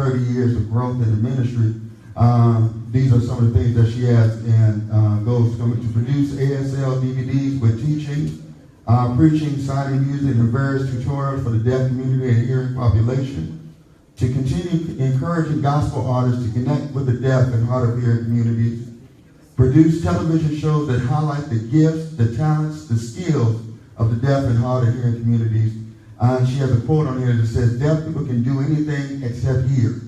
30 years of growth in the ministry. These are some of the things that she has and goals to produce ASL DVDs with teaching, preaching, signing music, and various tutorials for the deaf community and hearing population, to continue encouraging gospel artists to connect with the deaf and hard of hearing communities, produce television shows that highlight the gifts, the talents, the skills of the deaf and hard of hearing communities. She has a quote on here that says, "Deaf people can do anything except hear."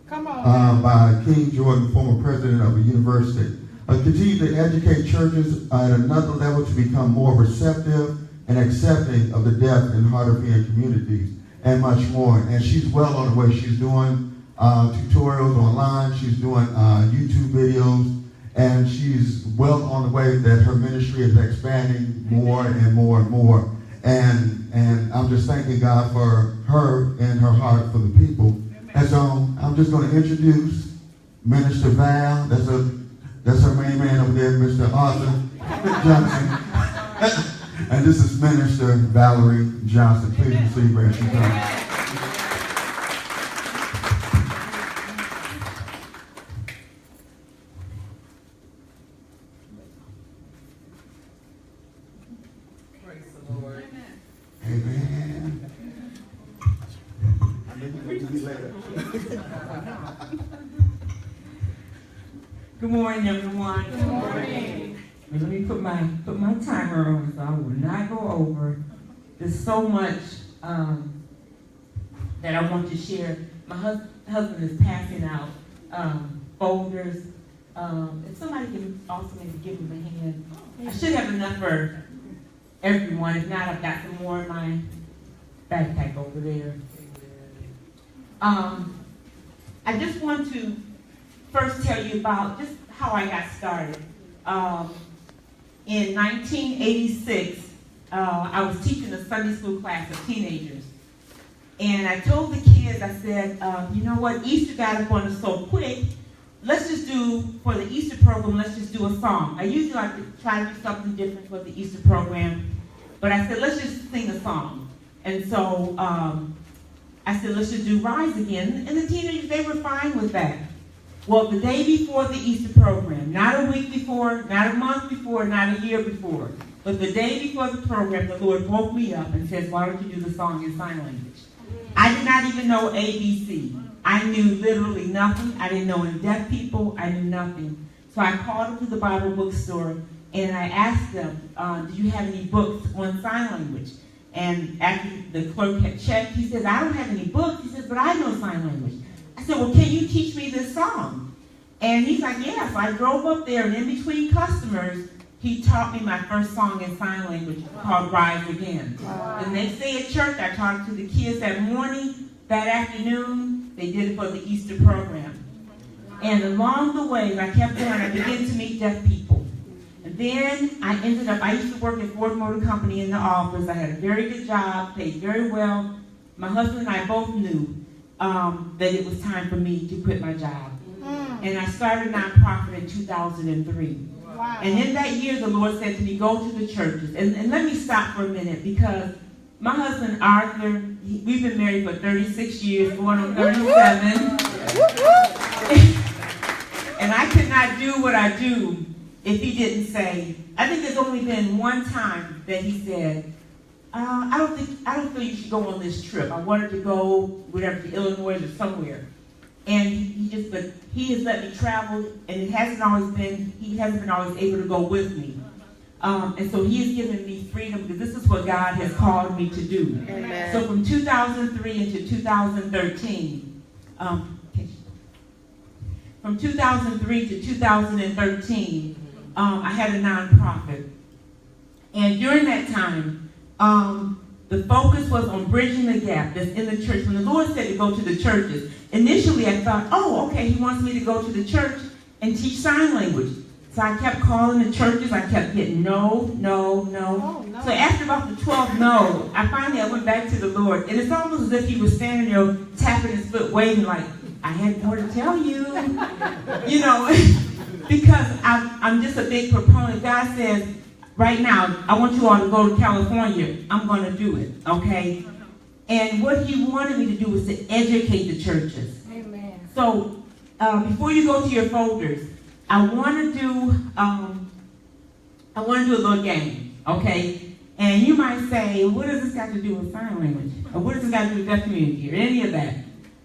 Come on. By King Jordan, former president of a university. Continue to educate churches at another level to become more receptive and accepting of the deaf and hard of hearing communities, and much more. And she's well on the way. She's doing tutorials online. She's doing YouTube videos. And she's well on the way that her ministry is expanding more and more and more. And I'm just thanking God for her and her heart for the people. And so I'm just going to introduce Minister Val. That's her main man over there, Mr. Arthur Johnson. And this is Minister Valerie Johnson. Please receive her as she comes. Good morning, everyone. Good morning. Let me put my timer on so I will not go over. There's so much that I want to share. My husband is passing out folders. If somebody can also maybe give him a hand. I should have enough for everyone. If not, I've got some more in my backpack over there. I just want to first tell you about just how I got started. In 1986, I was teaching a Sunday school class of teenagers. And I told the kids, I said, you know what, Easter got up on us so quick, let's just do, for the Easter program, let's just do a song. I usually like to try to do something different for the Easter program, but I said, let's just sing a song. And so I said, let's just do Rise Again. And the teenagers, they were fine with that. Well, the day before the Easter program, not a week before, not a month before, not a year before, but the day before the program, the Lord woke me up and says, why don't you do the song in sign language? I did not even know ABC. I knew literally nothing. I didn't know any deaf people. I knew nothing. So I called them to the Bible bookstore and I asked them, do you have any books on sign language? And after the clerk had checked, he says, I don't have any books. He says, but I know sign language. I said, well, can you teach me this song? And he's like, yeah. So I drove up there, and in between customers, he taught me my first song in sign language called Rise Again. Wow. The next day at church, I talked to the kids that morning. That afternoon, they did it for the Easter program. And along the way, I kept going, I began to meet deaf people. And then I used to work at Ford Motor Company in the office. I had a very good job, paid very well. My husband and I both knew that it was time for me to quit my job. And I started a nonprofit in 2003. Wow. And in that year, the Lord said to me, go to the churches. And let me stop for a minute, because my husband, Arthur, we've been married for 36 years, going on 37. And I could not do what I do if he didn't say, I think there's only been one time that he said, I don't feel you should go on this trip. I wanted to go, whatever, to Illinois or somewhere. And he has let me travel, and he hasn't been always able to go with me. And so he has given me freedom, because this is what God has called me to do. Amen. So from 2003 into 2013, from 2003 to 2013, I had a nonprofit. And during that time, the focus was on bridging the gap that's in the church. When the Lord said to go to the churches, initially I thought, oh, okay, he wants me to go to the church and teach sign language. So I kept calling the churches. I kept getting no. Oh, no. So after about the 12th no, I went back to the Lord. And it's almost as if he was standing there tapping his foot, waiting like, I had more to tell you. You know, because I'm just a big proponent. God says, right now, I want you all to go to California. I'm going to do it, okay? And what he wanted me to do was to educate the churches. Amen. So before you go to your folders, I want to do a little game, okay? And you might say, what does this got to do with sign language? Or what does this got to do with deaf community or any of that?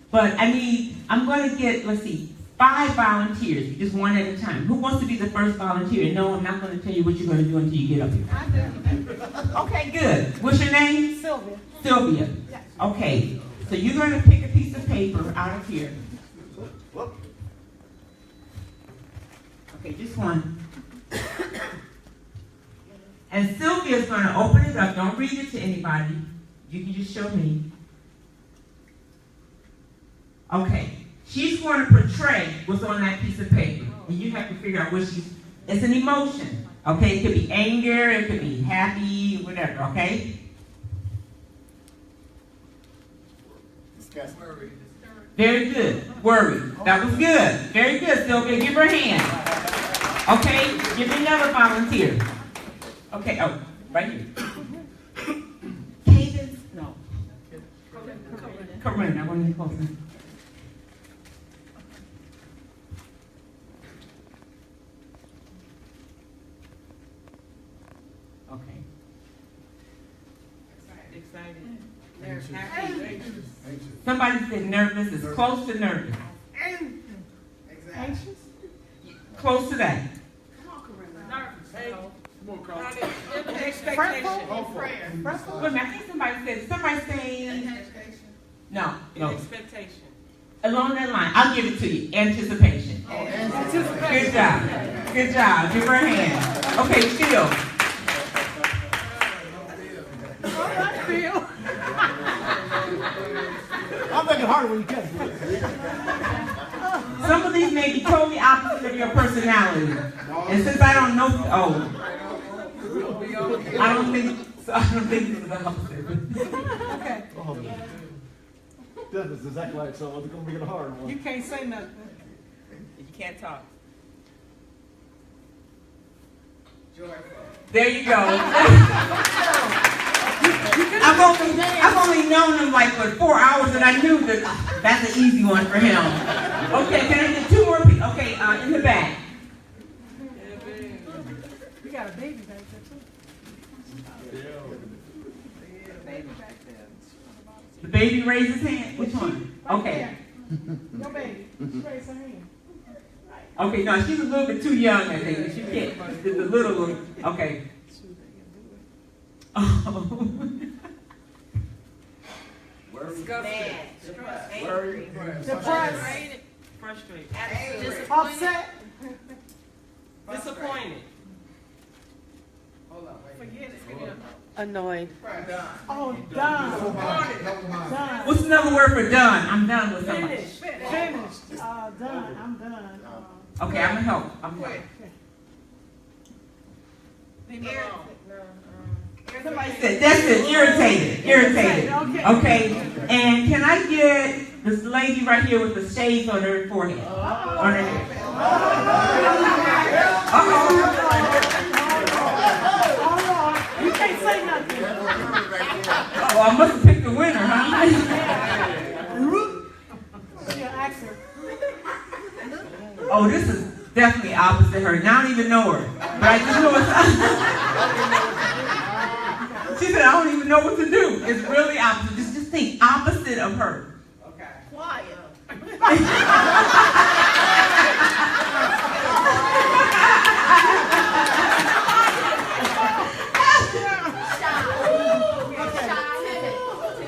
But I'm going to get, let's see, 5 volunteers, just one at a time. Who wants to be the first volunteer? No, I'm not going to tell you what you're going to do until you get up here. I do. Okay, good. What's your name? Sylvia. Sylvia. Yes. Okay, so you're going to pick a piece of paper out of here. Okay, just one. And Sylvia's going to open it up. Don't read it to anybody. You can just show me. Okay. She's going to portray what's on that piece of paper. And you have to figure out it's an emotion. Okay? It could be anger, it could be happy, whatever, okay? Worry. Very good. Worry. That was good. Very good, Sylvia. Give her a hand. Okay? Give me another volunteer. Okay, oh, right here. Cadence? No. Corinne, I want to be closer. Okay. Excited. Anxious. Happy. Somebody said nervous. It's close to nervous. Anxious? Close to that. Come on, Corinna. Nervous. Come on, Carl. Expectation. Wait a minute, I think somebody saying, no. Expectation. Along that line, I'll give it to you. Anticipation. Good job. Good job. Give her a hand. Okay, Phil. I feel. I'll make it harder when you catch it. Some of these may be totally opposite of your personality. And since I don't know, I don't think it's the opposite. Okay. That's exactly like so. It's going to be a hard one. You can't say nothing. You can't talk. There you go. I've only known him like for 4 hours, and I knew that that's an easy one for him. Okay, can I get 2 more people? Okay, in the back. You got a baby back there, too. Baby back there. The baby raised his hand. Which one? Right Okay. there. Your baby. She raised her hand. Okay, no, she's a little bit too young, I think. She can't. Just a little. Okay. Oh. Worry. Depressed. Frustrated. Upset. Disappointed. Forget it. Annoyed. Oh, done. What's another word for done? I'm done with somebody. Finished. Done. I'm done. Okay, I'm gonna help. I'm gonna help. Leave me alone. Somebody said, that's it, irritated. Okay, and can I get this lady right here with the shades on her forehead? On her head. You can't say nothing. Oh, I must have picked the winner, huh? She's an actor. Oh, this is definitely opposite her. Now I don't even know her. But I just know it's She said, I don't even know what to do. It's really opposite. Just think, opposite of her. Okay. Quiet.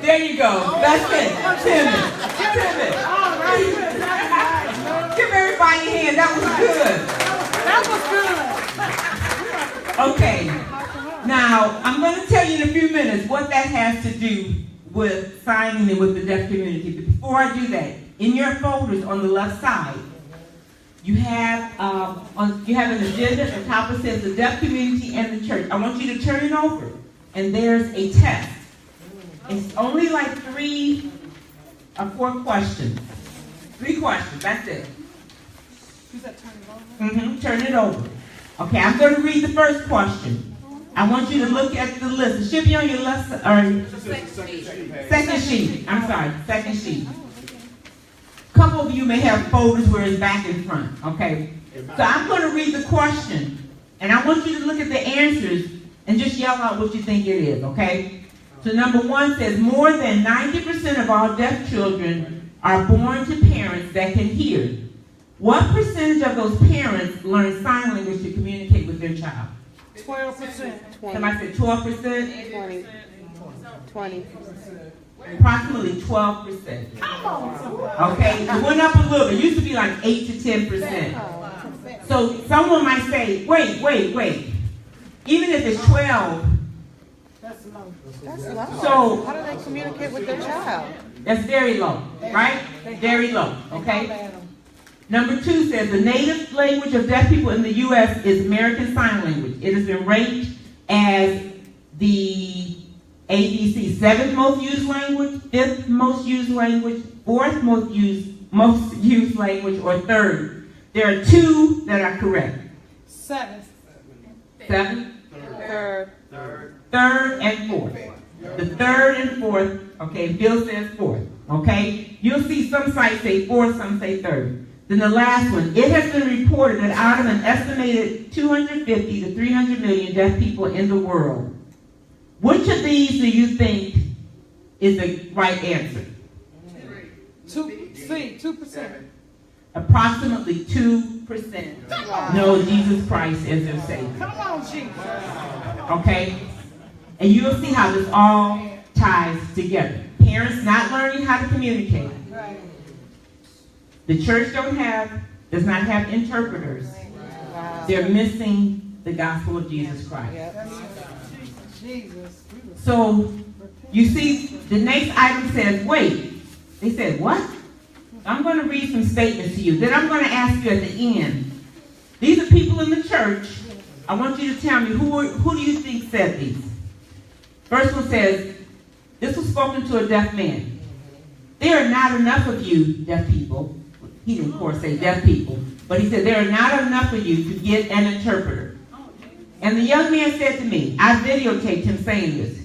There you go. That's it. Timid. All right. Give everybody a hand. That was good. Okay. Now, I'm going to tell you in a few minutes what that has to do with signing in with the deaf community. But before I do that, in your folders on the left side, you have an agenda at the top that says the deaf community and the church. I want you to turn it over, and there's a test. It's only like 3 or 4 questions. 3 questions, that's it. You said turn it over? Turn it over. Okay, I'm going to read the first question. I want you to look at the list. It should be on your left side. Second sheet. I'm sorry, second sheet. A couple of you may have folders where it's back and front, okay? So I'm going to read the question, and I want you to look at the answers and just yell out what you think it is, okay? So number 1 says, more than 90% of all deaf children are born to parents that can hear. What percentage of those parents learn sign language to communicate with their child? 12%. Somebody said 12%? 20. Approximately 12%. Okay, it went up a little. It used to be like 8 to 10%. So someone might say, wait. Even if it's 12, That's low. That's low. So- how do they communicate with their child? that's very low, right? Very low, okay? Number 2 says the native language of deaf people in the U.S. is American Sign Language. It has been ranked as the ABC 7th most used language, 5th most used language, 4th most used language, or 3rd. There are 2 that are correct. 7. 7th, Third. 3rd, and 4th. The 3rd and 4th, okay, Bill says 4th, okay? You'll see some sites say 4th, some say 3rd. Then the last one, it has been reported that out of an estimated 250 to 300 million deaf people in the world, which of these do you think is the right answer? 2%. Approximately 2% know Jesus Christ as their Savior. Come on, Jesus. Okay? And you'll see how this all ties together. Parents not learning how to communicate. Right. The church does not have interpreters. Wow. They're missing the gospel of Jesus Christ. Yep. Jesus. So you see, the next item says, wait. They said, what? I'm going to read some statements to you. Then I'm going to ask you at the end. These are people in the church. I want you to tell me who do you think said these? First one says, this was spoken to a deaf man. There are not enough of you, deaf people. He didn't, of course, say deaf people. But he said, there are not enough of you to get an interpreter. And the young man said to me, I videotaped him saying this.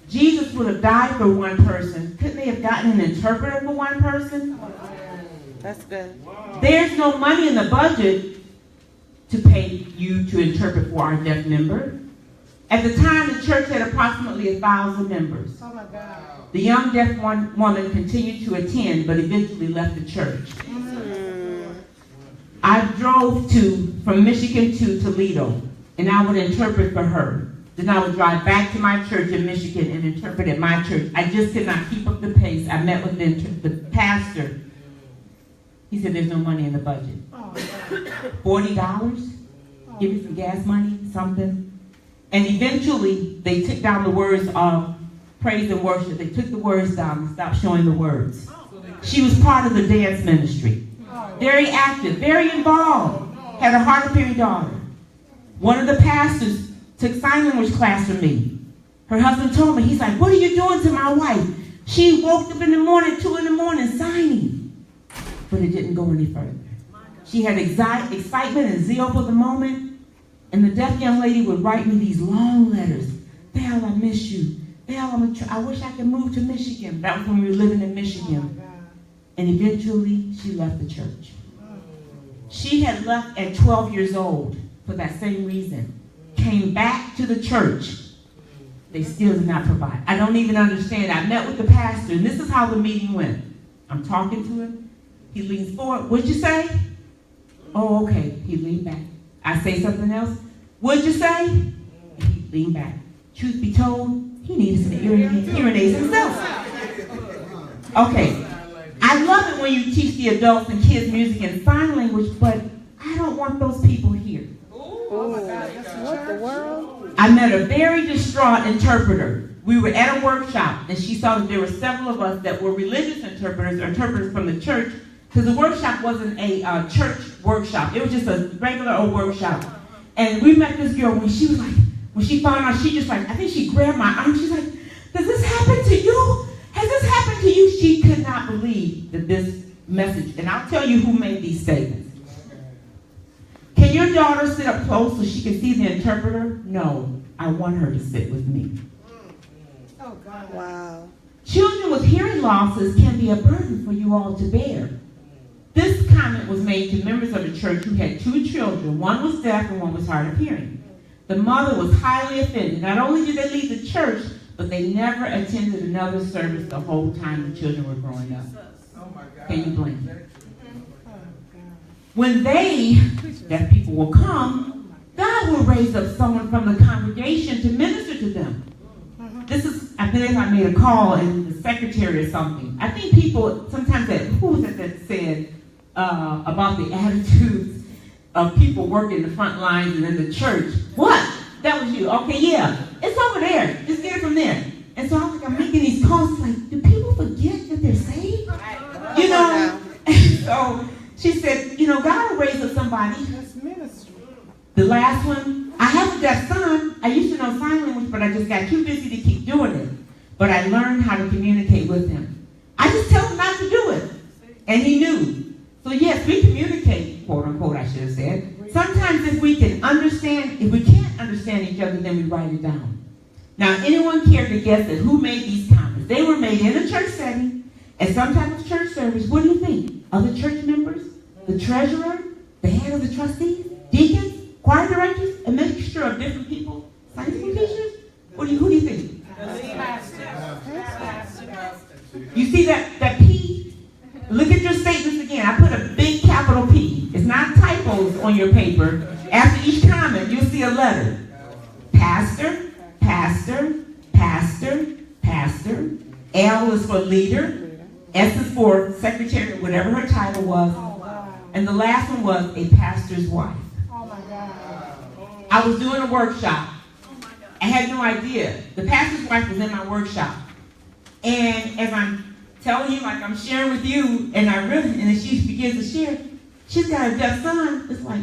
Jesus would have died for one person. Couldn't they have gotten an interpreter for one person? That's good. There's no money in the budget to pay you to interpret for our deaf member. At the time, the church had approximately 1,000 members. Oh my God. The young deaf woman continued to attend, but eventually left the church. I drove from Michigan to Toledo, and I would interpret for her. Then I would drive back to my church in Michigan and interpret at my church. I just could not keep up the pace. I met with the pastor. He said, there's no money in the budget. Oh, $40? Give me some gas money, something. And eventually, they took down the words of praise and worship. They took the words down and stopped showing the words. She was part of the dance ministry. Very active, very involved. Had a hard of hearing daughter. One of the pastors took sign language class from me. Her husband told me, he's like, what are you doing to my wife? She woke up in the morning, 2 in the morning, signing. But it didn't go any further. She had excitement and zeal for the moment. And the deaf young lady would write me these long letters. Val, I miss you. Val, I wish I could move to Michigan. That was when we were living in Michigan. And eventually, she left the church. She had left at 12 years old for that same reason. Came back to the church. They still did not provide. I don't even understand. I met with the pastor, and this is how the meeting went. I'm talking to him. He leans forward. What'd you say? Oh, okay. He leaned back. I say something else. What'd you say? He leaned back. Truth be told, he needed some hearing aids himself. Okay. I love it when you teach the adults and kids music and sign language, but I don't want those people here. Oh my God. What the world? I met a very distraught interpreter. We were at a workshop, and she saw that there were several of us that were religious interpreters, or interpreters from the church, because the workshop wasn't a church workshop. It was just a regular old workshop. And we met this girl when she found out, she just like, I think she grabbed my arm. She's like, does this happen to you? Has this happened to you? She could not believe that this message, and I'll tell you who made these statements. Can your daughter sit up close so she can see the interpreter? No, I want her to sit with me. Oh God. Wow. Children with hearing losses can be a burden for you all to bear. comment was made to members of the church who had 2 children. One was deaf and one was hard of hearing. The mother was highly offended. Not only did they leave the church, but they never attended another service the whole time the children were growing up. Can you blame them? When deaf people will come, God will raise up someone from the congregation to minister to them. This is, I believe I made a call and the secretary or something. I think people sometimes who was it that said about the attitudes of people working the front lines and in the church? What? That was you. Okay, yeah. It's over there. Just get it from there. And so I was like, I'm making these calls like, do people forget that they're saved? You know? And so she said, God will raise up somebody. That's ministry. The last one, I have a deaf son. I used to know sign language, but I just got too busy to keep doing it. But I learned how to communicate with him. I just tell him not to do it. And he knew. So yes, we communicate, quote unquote, I should have said. Sometimes if we can't understand each other, then we write it down. Now, anyone care to guess at who made these comments? They were made in a church setting, at some type of church service. What do you think? Other church members? The treasurer? The head of the trustees? Deacons? Choir directors? A mixture of different people? Sunday school teachers? Who do you think? You see that P? Look at your statements again. I put a big capital P. It's not typos on your paper. After each comment, you'll see a letter. Pastor, pastor, pastor, pastor. L is for leader. S is for secretary, whatever her title was. And the last one was a pastor's wife. Oh my God. I was doing a workshop. I had no idea. The pastor's wife was in my workshop. And as I'm telling you, like I'm sharing with you, and as she begins to share, she's got a deaf son. It's like,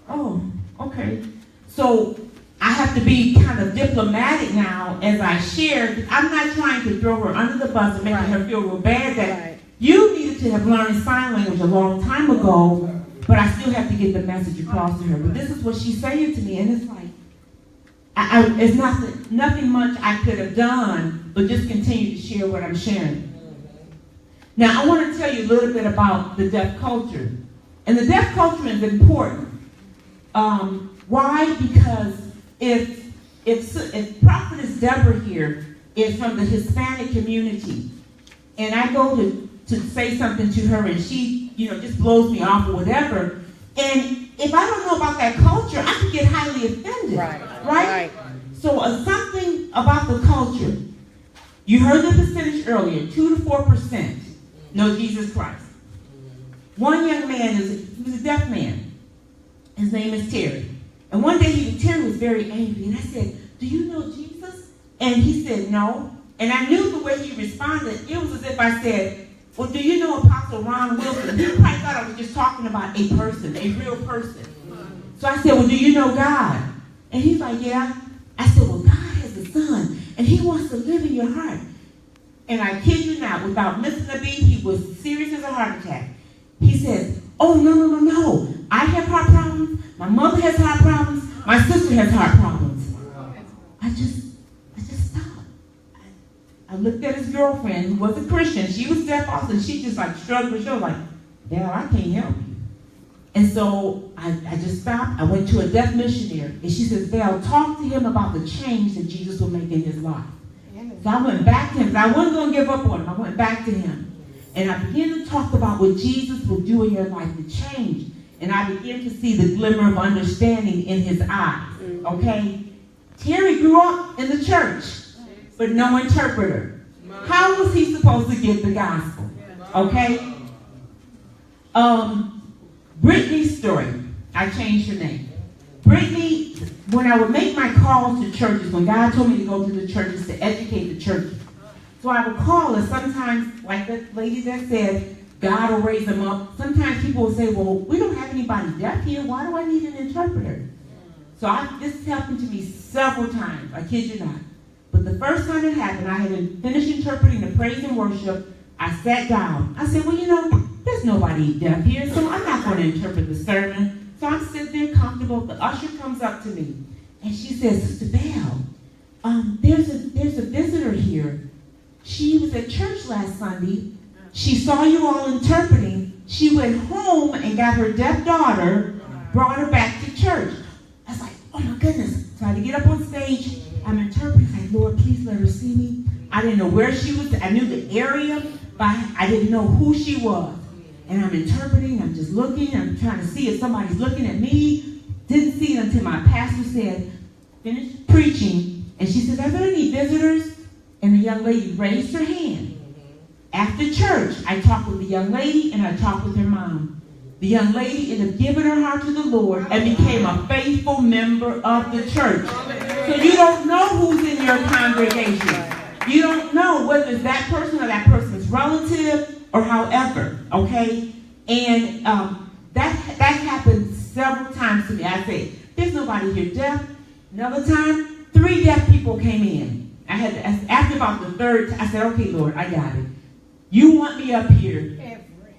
oh, okay. So I have to be kind of diplomatic now as I share. I'm not trying to throw her under the bus and making her feel real bad that you needed to have learned sign language a long time ago, but I still have to get the message across to her. But this is what she's saying to me, and it's like, it's nothing much I could have done, but just continue to share what I'm sharing. Now, I want to tell you a little bit about the deaf culture. And the deaf culture is important. Why? Because if Prophetess Deborah here is from the Hispanic community, and I go to say something to her, and she, just blows me off or whatever, and if I don't know about that culture, I could get highly offended. Right? So something about the culture. You heard the percentage earlier, 2 to 4% know Jesus Christ. One young man, he was a deaf man. His name is Terry. And one day Terry was very angry, and I said, do you know Jesus? And he said, no. And I knew the way he responded, it was as if I said, well, do you know Apostle Ron Wilson? He probably thought I was just talking about a person, a real person. So I said, well, do you know God? And he's like, yeah. I said, well, God has a son, and he wants to live in your heart. And I kid you not, without missing a beat, he was serious as a heart attack. He says, oh, no. I have heart problems. My mother has heart problems. My sister has heart problems. I just stopped. I looked at his girlfriend, who was a Christian. She was deaf also. She just shrugged her shoulders like, Dad, I can't help you. And so I just stopped. I went to a deaf missionary. And she says, Val, talk to him about the change that Jesus will make in his life. So I went back to him. I wasn't going to give up on him. I went back to him. And I began to talk about what Jesus will do in your life, the change. And I began to see the glimmer of understanding in his eyes. Okay? Terry grew up in the church, but no interpreter. How was he supposed to get the gospel? Okay? Brittany's story. I changed her name. Brittany, when I would make my calls to churches, when God told me to go to the churches to educate the churches, so I would call, and sometimes, like that lady that said, God will raise them up. Sometimes people will say, well, we don't have anybody deaf here. Why do I need an interpreter? So this happened to me several times. I kid you not. But the first time it happened, I had finished interpreting the praise and worship. I sat down. I said, well, there's nobody deaf here, so I'm not going to interpret the sermon. So I'm sitting there comfortable. The usher comes up to me, and she says, Sister Val, there's a visitor here. She was at church last Sunday, she saw you all interpreting. She went home and got her deaf daughter, brought her back to church. I was like, oh my goodness. So I had to get up on stage. I'm interpreting. I was like, Lord, please let her see me. I didn't know where she was. I knew the area, but I didn't know who she was. And I'm interpreting. I'm just looking. I'm trying to see if somebody's looking at me. Didn't see it until my pastor said, finish preaching. And she said, are there any visitors? And the young lady raised her hand. After church, I talked with the young lady and I talked with her mom. The young lady ended up giving her heart to the Lord and became a faithful member of the church. So you don't know who's in your congregation. You don't know whether it's that person or that person's relative or however, okay? And that happened several times to me. I said, there's nobody here deaf. Another time, 3 deaf people came in. I had to, after about the third, I said, okay, Lord, I got it. You want me up here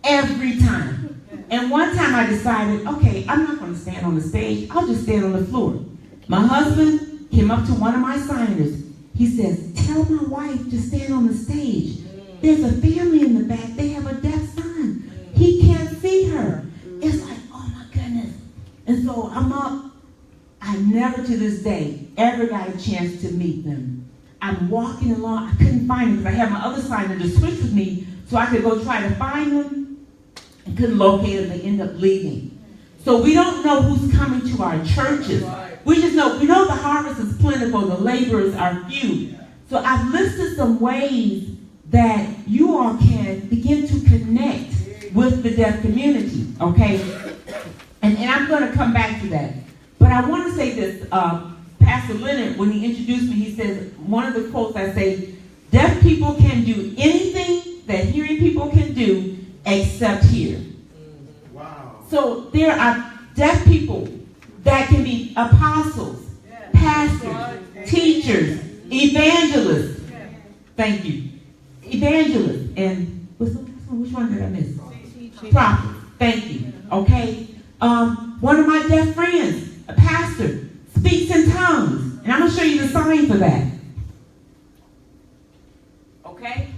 every time. And one time I decided, okay, I'm not going to stand on the stage. I'll just stand on the floor. My husband came up to one of my signers. He says, tell my wife to stand on the stage. There's a family in the back. They have a deaf son. He can't see her. It's like, oh my goodness. And so I'm up. I never to this day ever got a chance to meet them. I'm walking along. I couldn't find them because I had my other signer to switch with me so I could go try to find them. I couldn't locate them. They end up leaving. So we don't know who's coming to our churches. We just know, we know the harvest is plentiful, the laborers are few. So I've listed some ways that you all can begin to connect with the deaf community, okay? And I'm going to come back to that. But I want to say this. Pastor Leonard, when he introduced me, he says, one of the quotes I say, deaf people can do anything that hearing people can do except hear. Wow. So there are deaf people that can be apostles, pastors, teachers, evangelists. Thank you. Evangelists. And which one did I miss? Prophets. Thank you. Okay. One of my deaf friends, a pastor, speaks in tongues. And I'm going to show you the sign for that. Okay?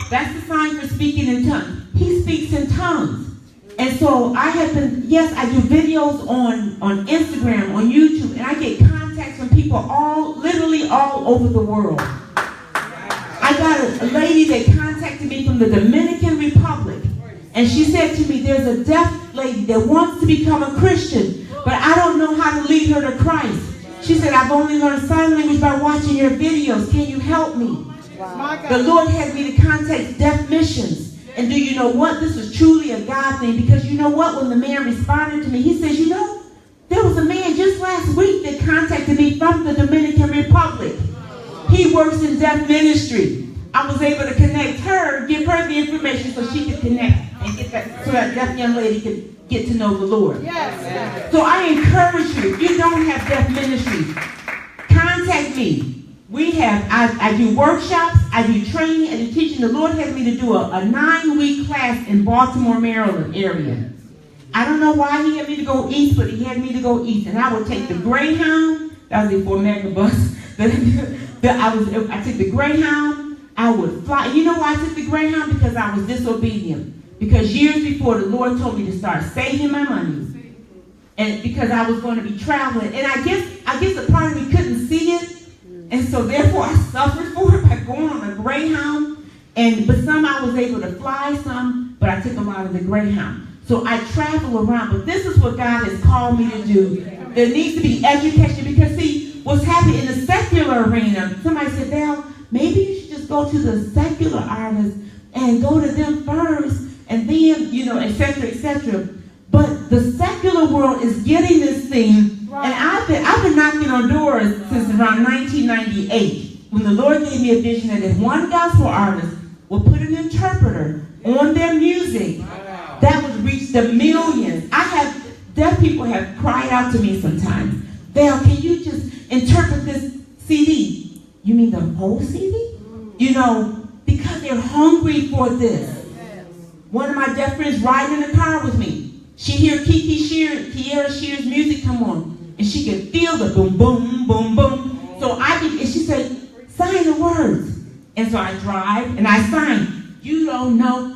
That's the sign for speaking in tongues. He speaks in tongues. And so I have been, yes, I do videos on Instagram, on YouTube, and I get contacts from people literally all over the world. I got a lady that contacted me from the Dominican Republic, and she said to me, there's a deaf lady that wants to become a Christian, but I don't know how to lead her to Christ. She said, I've only learned sign language by watching your videos. Can you help me? Wow. The Lord had me to contact deaf missions. And do you know what? This is truly a God thing, because you know what? When the man responded to me, he says, you know, there was a man just last week that contacted me from the Dominican Republic. He works in deaf ministry. I was able to connect her, give her the information so she could connect and get that, so that deaf young lady could get to know the Lord. Yes. So I encourage you, if you don't have deaf ministry, contact me. We have, I do workshops, I do training, I do teaching. The Lord has me to do a 9-week class in Baltimore, Maryland area. I don't know why he had me to go east, but he had me to go east. And I would take the Greyhound, that was before Megabus. I took the Greyhound, I would fly. You know why I took the Greyhound? Because I was disobedient. Because years before, the Lord told me to start saving my money. And because I was going to be traveling. And I guess a part of me couldn't see it. And so therefore I suffered for it by going on a Greyhound. But some I was able to fly some, but I took a lot of the Greyhound. So I travel around. But this is what God has called me to do. There needs to be education, because see, what's happening in the secular arena, somebody said, Val, maybe you should just go to the secular artists and go to them first, and then, you know, et cetera, et cetera. But the secular world is getting this thing. And I've been knocking on doors since around 1998, when the Lord gave me a vision that if one gospel artist would put an interpreter on their music, that would reach the millions. Deaf people have cried out to me sometimes, Val, can you just interpret this CD? You mean the whole CD? You know, because they're hungry for this. One of my deaf friends riding in the car with me. She hear Kiara Shear's music come on. And she can feel the boom, boom, boom, boom. So and she said, sign the words. And so I drive and I sign. You don't know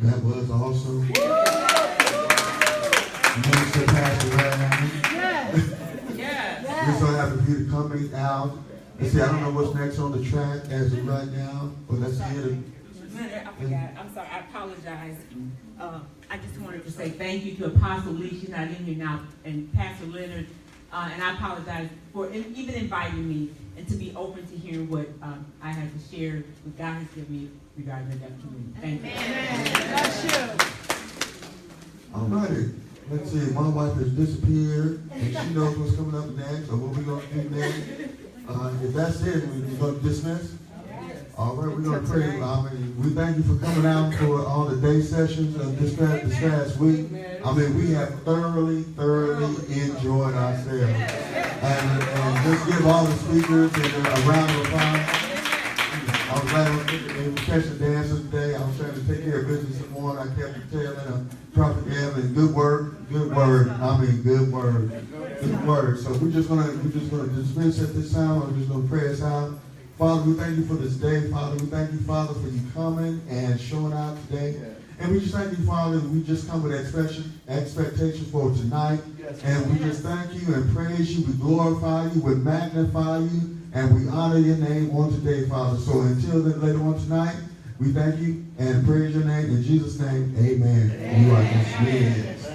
That was awesome. Minister Pastor Ryan. We're so happy for you to coming out. And see, I don't know what's next on the track as of right now, but let's hear it. I forgot. I'm sorry. I apologize. I just wanted to say thank you to Apostle Lee. She's not in here now, and Pastor Leonard. And I apologize for even inviting me and to be open to hearing what I had to share, what God has given me regarding the deaf community. Thank you. All righty. Let's see. My wife has disappeared, and she knows what's coming up next, or what we're going to do next. If that's it, we're going to dismiss. All right, we're going to pray. We thank you for coming out for all the day sessions of this past week. We have thoroughly enjoyed ourselves. And just give all the speakers a round of applause. I was glad they were catching dancers today. I was trying to take care of business this morning. I kept telling Prophet Evan, good word. Good word. So we're just gonna dismiss at this time. I'm just gonna pray us out. Father, we thank you for this day, Father. We thank you, Father, for you coming and showing out today. And we just thank you, Father, we just come with expectation for tonight. And we just thank you and praise you. We glorify you. We magnify you. And we honor your name on today, Father. So until then, later on tonight, we thank you and praise your name. In Jesus' name, amen. You are dismissed.